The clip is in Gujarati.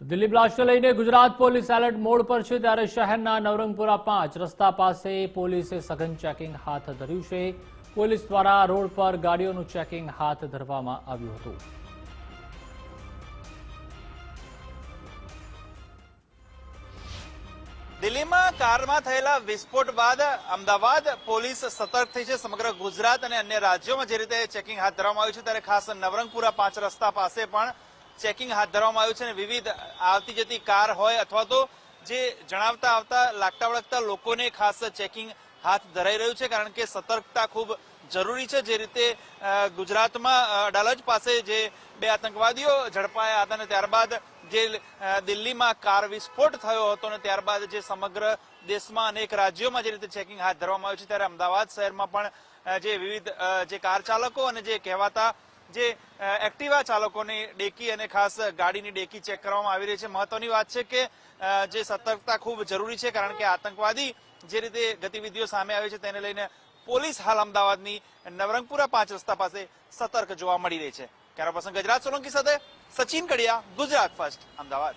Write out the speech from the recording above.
તો દિલ્હી બ્લાસ્ટને લઈને ગુજરાત પોલીસ એલર્ટ મોડ પર છે, ત્યારે શહેરના નવરંગપુરા 5 રસ્તા પાસે પોલીસે સઘન ચેકિંગ હાથ ધર્યું છે. પોલીસ દ્વારા રોડ પર ગાડીઓનું ચેકિંગ હાથ ધરવામાં આવ્યું હતું. દિલ્હીમાં કારમાં થયેલા વિસ્ફોટ બાદ અમદાવાદ પોલીસ સતર્ક થઈ છે. સમગ્ર ગુજરાત અને અન્ય રાજ્યોમાં જે રીતે ચેકિંગ હાથ ધરવામાં આવ્યું છે, ત્યારે ખાસ નવરંગપુરા 5 રસ્તા પાસે પણ ચેકિંગ હાથ ધરવામાં આવ્યું છે અને વિવિધ આવતી જતી કાર હોય અથવા તો જે જણાવતા આવતા લાગતા વળગતા લોકોને ખાસ ચેકિંગ હાથ ધરાઈ રહ્યું છે, કારણ કે સતર્કતા ખૂબ જરૂરી છે. જે રીતે ગુજરાતમાં અડાલજ પાસે જે 2 આતંકવાદીઓ ઝડપાયા હતા અને ત્યારબાદ જે દિલ્હીમાં કાર વિસ્ફોટ થયો હતો અને ત્યારબાદ જે સમગ્ર દેશમાં અનેક રાજ્યોમાં જે રીતે ચેકિંગ હાથ ધરવામાં આવ્યું છે, ત્યારે અમદાવાદ શહેરમાં પણ જે વિવિધ જે કાર ચાલકો અને જે કહેવાતા જે એક્ટિવા ચાલકોની ડેકી અને ખાસ ગાડીની ડેકી ચેક કરવામાં આવી રહી છે. મહત્વની વાત છે કે જે સતર્કતા ખૂબ જરૂરી છે, કારણ કે આતંકવાદી જે રીતે ગતિવિધિઓ સામે આવી છે તેને લઈને પોલીસ હાલ અમદાવાદની નવરંગપુરા 5 રસ્તા પાસે સતર્ક જોવા મળી રહી છે. કેમેરા પર્સન ગજરાજ સોલંકી સાથે સચિન કડિયા, ગુજરાત ફર્સ્ટ, અમદાવાદ.